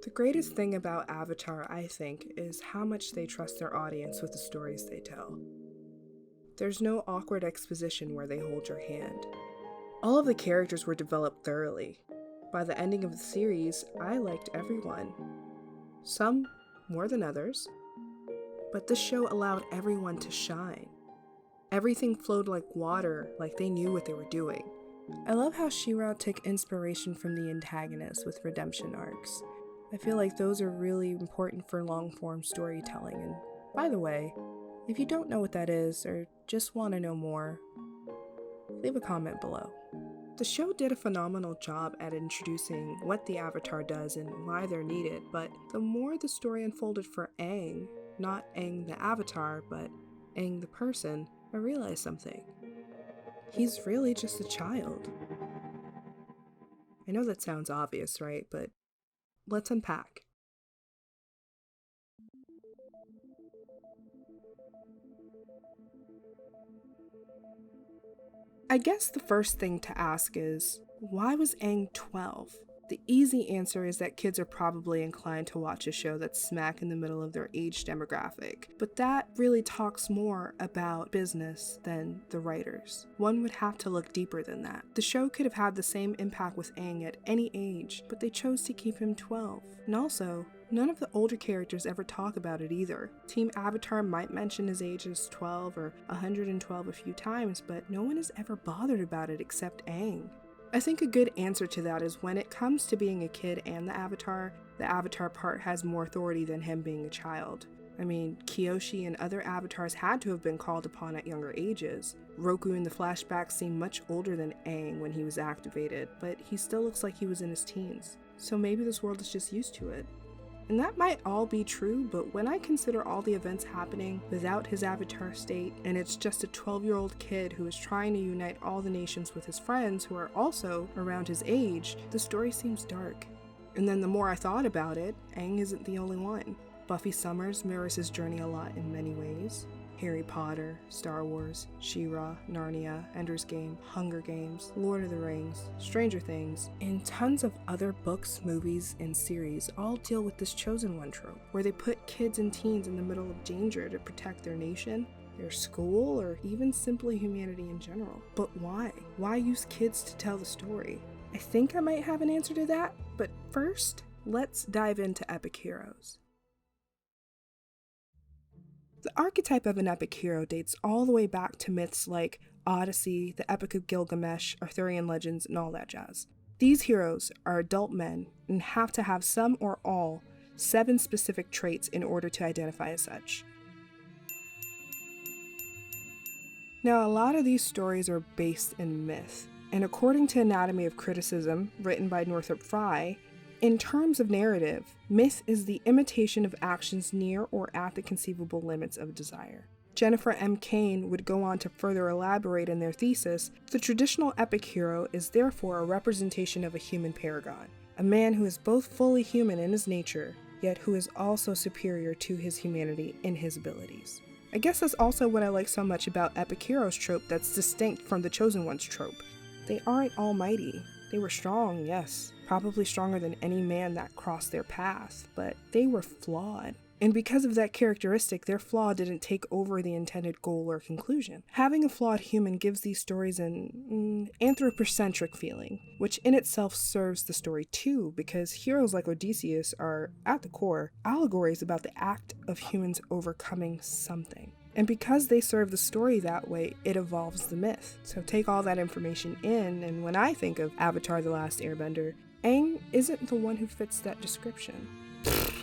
The greatest thing about Avatar, I think, is how much they trust their audience with the stories they tell. There's no awkward exposition where they hold your hand. All of the characters were developed thoroughly. By the ending of the series, I liked everyone. Some more than others. But this show allowed everyone to shine. Everything flowed like water, like they knew what they were doing. I love how She-Ra took inspiration from the antagonists with redemption arcs. I feel like those are really important for long-form storytelling, and by the way, if you don't know what that is or just want to know more, leave a comment below. The show did a phenomenal job at introducing what the Avatar does and why they're needed, but the more the story unfolded for Aang, not Aang the Avatar, but Aang the person, I realized something. He's really just a child. I know that sounds obvious, right? But let's unpack. I guess the first thing to ask is, why was Aang 12? The easy answer is that kids are probably inclined to watch a show that's smack in the middle of their age demographic, but that really talks more about business than the writers. One would have to look deeper than that. The show could have had the same impact with Aang at any age, but they chose to keep him 12. And also, none of the older characters ever talk about it either. Team Avatar might mention his age as 12 or 112 a few times, but no one has ever bothered about it except Aang. I think a good answer to that is when it comes to being a kid and the Avatar part has more authority than him being a child. I mean, Kyoshi and other avatars had to have been called upon at younger ages. Roku in the flashbacks seemed much older than Aang when he was activated, but he still looks like he was in his teens. So maybe this world is just used to it. And that might all be true, but when I consider all the events happening without his avatar state, and it's just a 12-year-old kid who is trying to unite all the nations with his friends who are also around his age, the story seems dark. And then the more I thought about it, Aang isn't the only one. Buffy Summers mirrors his journey a lot in many ways. Harry Potter, Star Wars, She-Ra, Narnia, Ender's Game, Hunger Games, Lord of the Rings, Stranger Things, and tons of other books, movies, and series all deal with this chosen one trope, where they put kids and teens in the middle of danger to protect their nation, their school, or even simply humanity in general. But why? Why use kids to tell the story? I think I might have an answer to that, but first, let's dive into epic heroes. The archetype of an epic hero dates all the way back to myths like Odyssey, the Epic of Gilgamesh, Arthurian legends, and all that jazz. These heroes are adult men and have to have some or all 7 specific traits in order to identify as such. Now, a lot of these stories are based in myth, and according to Anatomy of Criticism, written by Northrop Frye, in terms of narrative, myth is the imitation of actions near or at the conceivable limits of desire. Jennifer M. Cain would go on to further elaborate in their thesis, the traditional epic hero is therefore a representation of a human paragon, a man who is both fully human in his nature, yet who is also superior to his humanity in his abilities. I guess that's also what I like so much about epic heroes trope that's distinct from the chosen ones trope. They aren't almighty. They were strong, yes, probably stronger than any man that crossed their path, but they were flawed. And because of that characteristic, their flaw didn't take over the intended goal or conclusion. Having a flawed human gives these stories an anthropocentric feeling, which in itself serves the story too, because heroes like Odysseus are, at the core, allegories about the act of humans overcoming something. And because they serve the story that way, it evolves the myth. So take all that information in, and when I think of Avatar: The Last Airbender, Aang isn't the one who fits that description.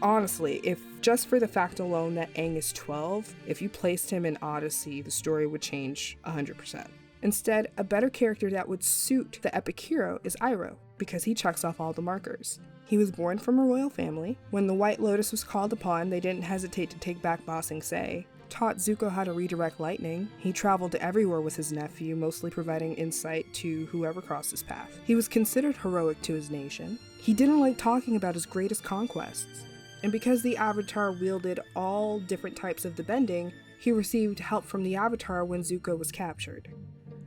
Honestly, if just for the fact alone that Aang is 12, if you placed him in Odyssey, the story would change 100%. Instead, a better character that would suit the epic hero is Iroh, because he checks off all the markers. He was born from a royal family. When the White Lotus was called upon, they didn't hesitate to take back Ba Sing Se. Taught Zuko how to redirect lightning. He traveled everywhere with his nephew, mostly providing insight to whoever crossed his path. He was considered heroic to his nation. He didn't like talking about his greatest conquests. And because the Avatar wielded all different types of the bending, he received help from the Avatar when Zuko was captured.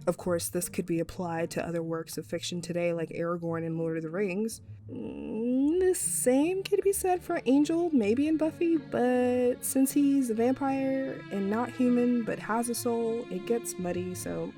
Of course, this could be applied to other works of fiction today like Aragorn in Lord of the Rings. The same could be said for Angel, maybe in Buffy, but since he's a vampire and not human but has a soul, it gets muddy, so...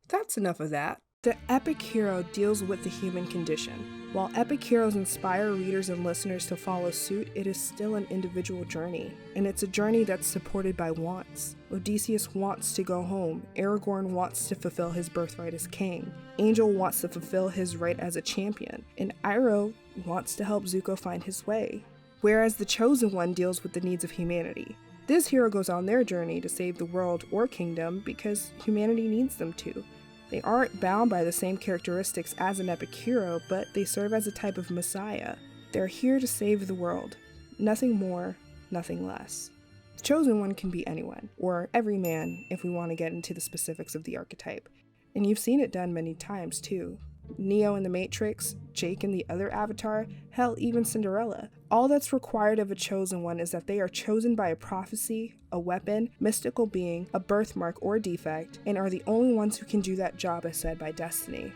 That's enough of that. The epic hero deals with the human condition. While epic heroes inspire readers and listeners to follow suit, it is still an individual journey, and it's a journey that's supported by wants. Odysseus wants to go home, Aragorn wants to fulfill his birthright as king, Angel wants to fulfill his right as a champion, and Iroh wants to help Zuko find his way. Whereas the Chosen One deals with the needs of humanity. This hero goes on their journey to save the world or kingdom because humanity needs them to. They aren't bound by the same characteristics as an epic hero, but they serve as a type of messiah. They're here to save the world. Nothing more, nothing less. The Chosen One can be anyone, or every man if we want to get into the specifics of the archetype. And you've seen it done many times too. Neo in The Matrix, Jake in the other Avatar, hell, even Cinderella. All that's required of a Chosen One is that they are chosen by a prophecy, a weapon, mystical being, a birthmark or defect, and are the only ones who can do that job as said by destiny.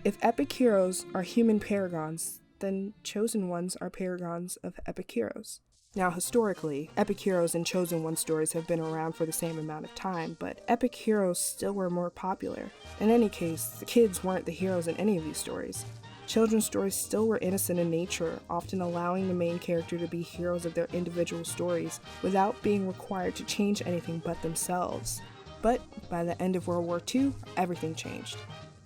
If epic heroes are human paragons, then Chosen Ones are paragons of epic heroes. Now, historically, epic heroes and Chosen One stories have been around for the same amount of time, but epic heroes still were more popular. In any case, the kids weren't the heroes in any of these stories. Children's stories still were innocent in nature, often allowing the main character to be heroes of their individual stories without being required to change anything but themselves. But by the end of World War II, everything changed.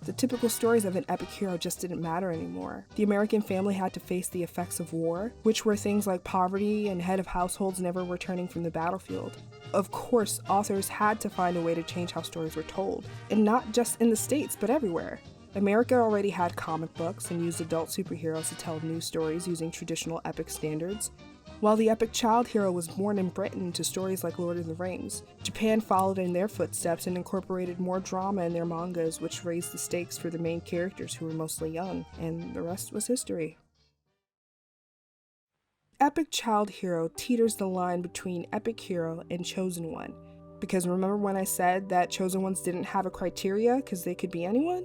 The typical stories of an epic hero just didn't matter anymore. The American family had to face the effects of war, which were things like poverty and head of households never returning from the battlefield. Of course, authors had to find a way to change how stories were told, and not just in the States, but everywhere. America already had comic books and used adult superheroes to tell new stories using traditional epic standards. While the epic child hero was born in Britain to stories like Lord of the Rings, Japan followed in their footsteps and incorporated more drama in their mangas, which raised the stakes for the main characters who were mostly young, and the rest was history. Epic child hero teeters the line between epic hero and Chosen One. Because remember when I said that Chosen Ones didn't have a criteria because they could be anyone?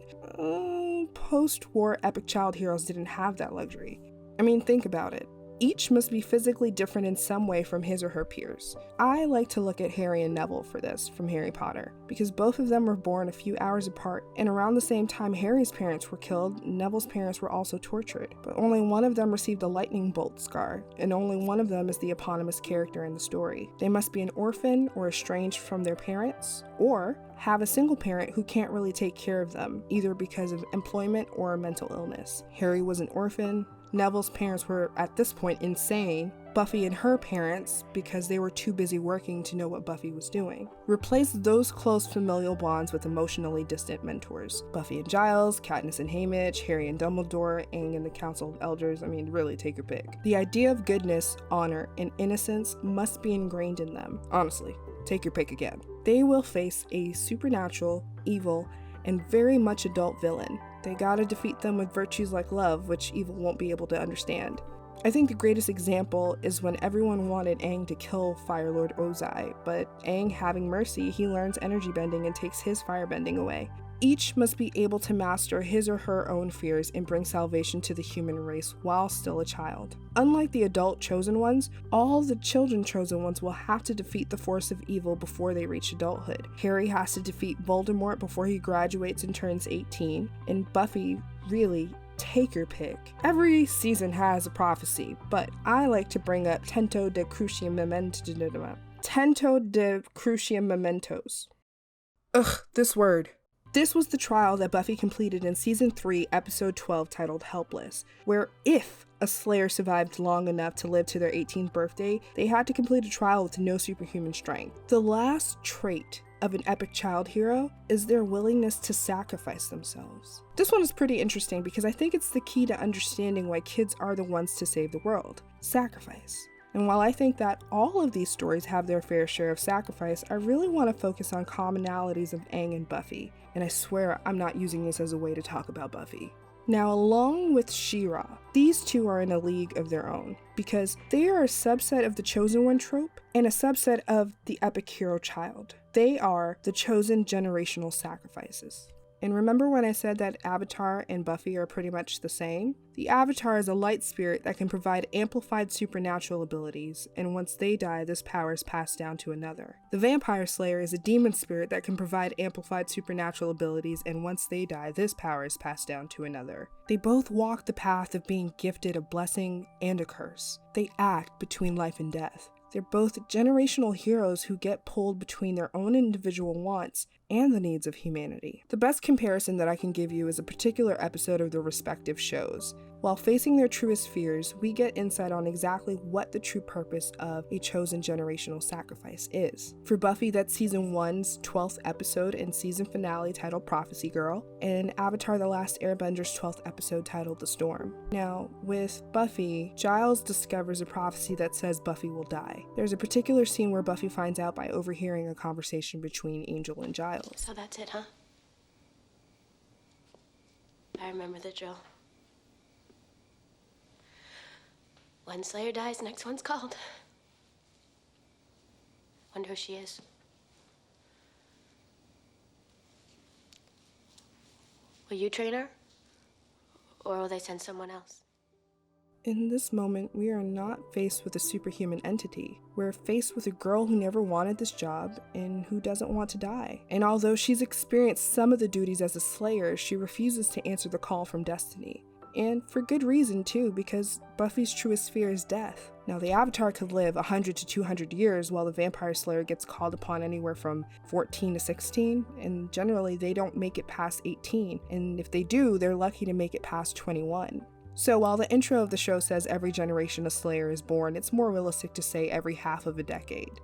Post-war epic child heroes didn't have that luxury. I mean, think about it. Each must be physically different in some way from his or her peers. I like to look at Harry and Neville for this from Harry Potter, because both of them were born a few hours apart, and around the same time Harry's parents were killed, Neville's parents were also tortured, but only one of them received a lightning bolt scar, and only one of them is the eponymous character in the story. They must be an orphan or estranged from their parents, or have a single parent who can't really take care of them, either because of employment or mental illness. Harry was an orphan, Neville's parents were at this point insane, Buffy and her parents, because they were too busy working to know what Buffy was doing. Replace those close familial bonds with emotionally distant mentors. Buffy and Giles, Katniss and Haymitch, Harry and Dumbledore, Aang and the Council of Elders, I mean, really take your pick. The idea of goodness, honor, and innocence must be ingrained in them. Honestly, take your pick again. They will face a supernatural, evil, and very much adult villain. They gotta defeat them with virtues like love, which evil won't be able to understand. I think the greatest example is when everyone wanted Aang to kill Fire Lord Ozai, but Aang, having mercy, he learns energy bending and takes his firebending away. Each must be able to master his or her own fears and bring salvation to the human race while still a child. Unlike the adult Chosen Ones, all the children Chosen Ones will have to defeat the force of evil before they reach adulthood. Harry has to defeat Voldemort before he graduates and turns 18, and Buffy, really, take your pick. Every season has a prophecy, but I like to bring up Tento de Crucium Mementos. Ugh, this word. This was the trial that Buffy completed in Season 3, Episode 12, titled Helpless, where if a Slayer survived long enough to live to their 18th birthday, they had to complete a trial with no superhuman strength. The last trait of an epic child hero is their willingness to sacrifice themselves. This one is pretty interesting because I think it's the key to understanding why kids are the ones to save the world. Sacrifice. And while I think that all of these stories have their fair share of sacrifice, I really want to focus on commonalities of Aang and Buffy, and I swear I'm not using this as a way to talk about Buffy. Now, along with She-Ra, these two are in a league of their own, because they are a subset of the Chosen One trope and a subset of the epic hero child. They are the chosen generational sacrifices. And remember when I said that Avatar and Buffy are pretty much the same? The Avatar is a light spirit that can provide amplified supernatural abilities, and once they die, this power is passed down to another. The Vampire Slayer is a demon spirit that can provide amplified supernatural abilities, and once they die, this power is passed down to another. They both walk the path of being gifted a blessing and a curse. They act between life and death. They're both generational heroes who get pulled between their own individual wants and the needs of humanity. The best comparison that I can give you is a particular episode of their respective shows. While facing their truest fears, we get insight on exactly what the true purpose of a chosen generational sacrifice is. For Buffy, that's season 1's 12th episode and season finale titled Prophecy Girl, and Avatar: The Last Airbender's 12th episode titled The Storm. Now, with Buffy, Giles discovers a prophecy that says Buffy will die. There's a particular scene where Buffy finds out by overhearing a conversation between Angel and Giles. So that's it, huh? I remember the drill. One Slayer dies, next one's called. Wonder who she is. Will you train her? Or will they send someone else? In this moment, we are not faced with a superhuman entity. We're faced with a girl who never wanted this job and who doesn't want to die. And although she's experienced some of the duties as a Slayer, she refuses to answer the call from destiny. And for good reason too, because Buffy's truest fear is death. Now, the Avatar could live 100 to 200 years, while the Vampire Slayer gets called upon anywhere from 14 to 16, and generally they don't make it past 18, and if they do, they're lucky to make it past 21. So while the intro of the show says every generation of Slayer is born, it's more realistic to say every half of a decade.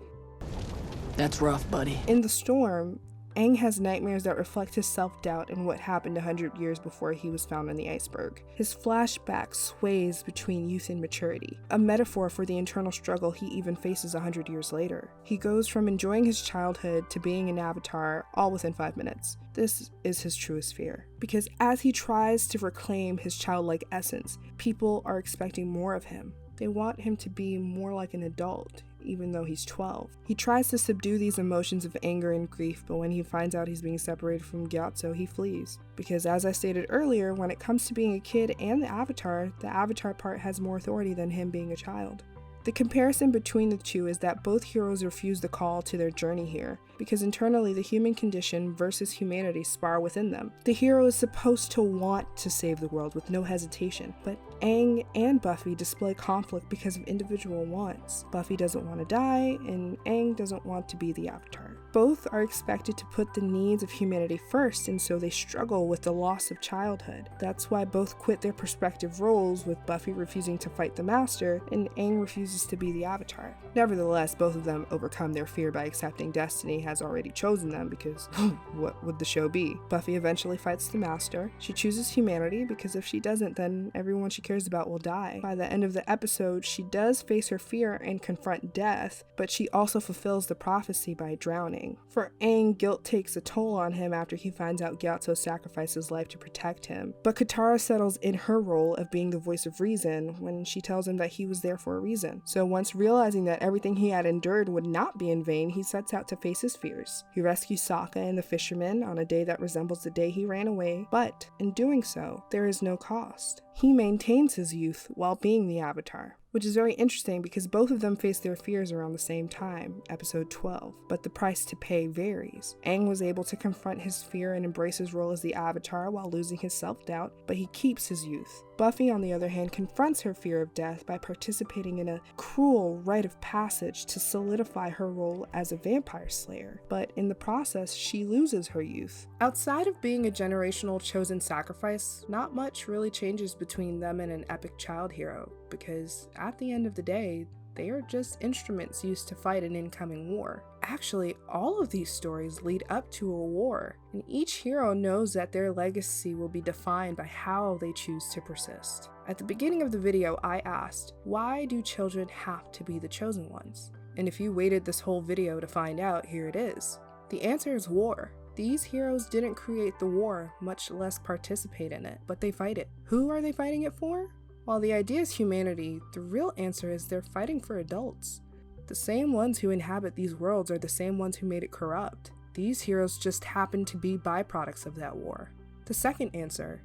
That's rough, buddy. In The Storm, Aang has nightmares that reflect his self-doubt and what happened 100 years before he was found on the iceberg. His flashback sways between youth and maturity, a metaphor for the internal struggle he even faces 100 years later. He goes from enjoying his childhood to being an avatar all within 5 minutes. This is his truest fear, because as he tries to reclaim his childlike essence, people are expecting more of him. They want him to be more like an adult, even though he's 12. He tries to subdue these emotions of anger and grief, but when he finds out he's being separated from Gyatso, he flees. Because as I stated earlier, when it comes to being a kid and the Avatar part has more authority than him being a child. The comparison between the two is that both heroes refuse the call to their journey here, because internally the human condition versus humanity spar within them. The hero is supposed to want to save the world with no hesitation, but Aang and Buffy display conflict because of individual wants. Buffy doesn't want to die, and Aang doesn't want to be the Avatar. Both are expected to put the needs of humanity first, and so they struggle with the loss of childhood. That's why both quit their respective roles, with Buffy refusing to fight the Master, and Aang refuses to be the Avatar. Nevertheless, both of them overcome their fear by accepting destiny has already chosen them, because what would the show be? Buffy eventually fights the Master. She chooses humanity, because if she doesn't, then everyone she cares about will die. By the end of the episode, she does face her fear and confront death, but she also fulfills the prophecy by drowning. For Aang, guilt takes a toll on him after he finds out Gyatso sacrificed his life to protect him, but Katara settles in her role of being the voice of reason when she tells him that he was there for a reason. So once realizing that everything he had endured would not be in vain, he sets out to face his fears. He rescues Sokka and the fisherman on a day that resembles the day he ran away, but in doing so, there is no cost. He maintains his youth while being the Avatar, which is very interesting because both of them face their fears around the same time, episode 12, but the price to pay varies. Aang was able to confront his fear and embrace his role as the Avatar while losing his self-doubt, but he keeps his youth. Buffy, on the other hand, confronts her fear of death by participating in a cruel rite of passage to solidify her role as a vampire slayer, but in the process, she loses her youth. Outside of being a generational chosen sacrifice, not much really changes between them and an epic child hero, because at the end of the day, they are just instruments used to fight an incoming war. Actually, all of these stories lead up to a war, and each hero knows that their legacy will be defined by how they choose to persist. At the beginning of the video, I asked, why do children have to be the chosen ones? And if you waited this whole video to find out, here it is. The answer is war. These heroes didn't create the war, much less participate in it, but they fight it. Who are they fighting it for? While the idea is humanity, the real answer is they're fighting for adults. The same ones who inhabit these worlds are the same ones who made it corrupt. These heroes just happen to be byproducts of that war. The second answer,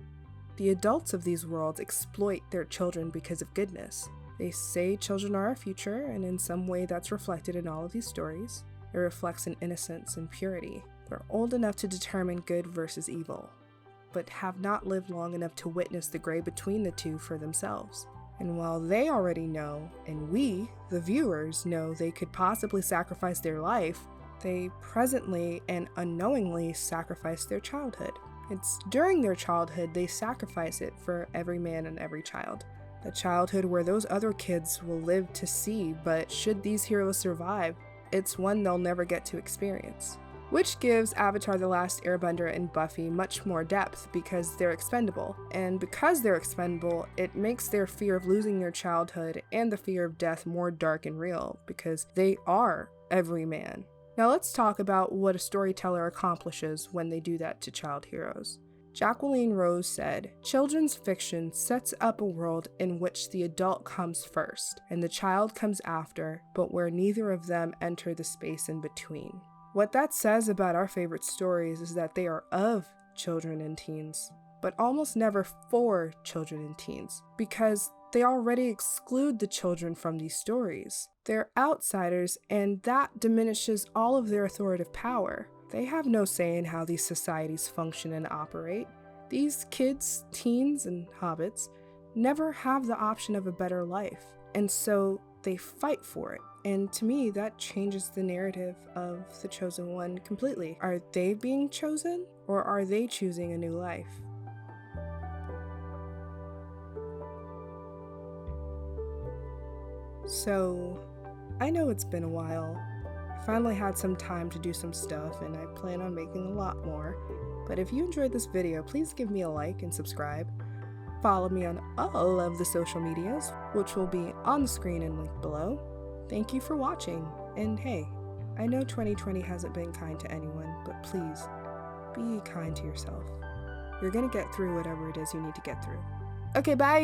the adults of these worlds exploit their children because of goodness. They say children are our future, and in some way that's reflected in all of these stories. It reflects an innocence and purity. They're old enough to determine good versus evil, but have not lived long enough to witness the gray between the two for themselves. And while they already know, and we, the viewers, know they could possibly sacrifice their life, they presently and unknowingly sacrifice their childhood. It's during their childhood they sacrifice it for every man and every child. A childhood where those other kids will live to see, but should these heroes survive, it's one they'll never get to experience. Which gives Avatar: The Last Airbender and Buffy much more depth because they're expendable. And because they're expendable, it makes their fear of losing their childhood and the fear of death more dark and real because they are every man. Now let's talk about what a storyteller accomplishes when they do that to child heroes. Jacqueline Rose said, "Children's fiction sets up a world in which the adult comes first and the child comes after, but where neither of them enter the space in between." What that says about our favorite stories is that they are of children and teens, but almost never for children and teens, because they already exclude the children from these stories. They're outsiders, and that diminishes all of their authoritative power. They have no say in how these societies function and operate. These kids, teens, and hobbits never have the option of a better life, and so they fight for it. And to me, that changes the narrative of the chosen one completely. Are they being chosen, or are they choosing a new life? So, I know it's been a while. I finally had some time to do some stuff, and I plan on making a lot more. But if you enjoyed this video, please give me a like and subscribe. Follow me on all of the social medias, which will be on the screen and linked below. Thank you for watching, and hey, I know 2020 hasn't been kind to anyone, but please, be kind to yourself. You're gonna get through whatever it is you need to get through. Okay, bye!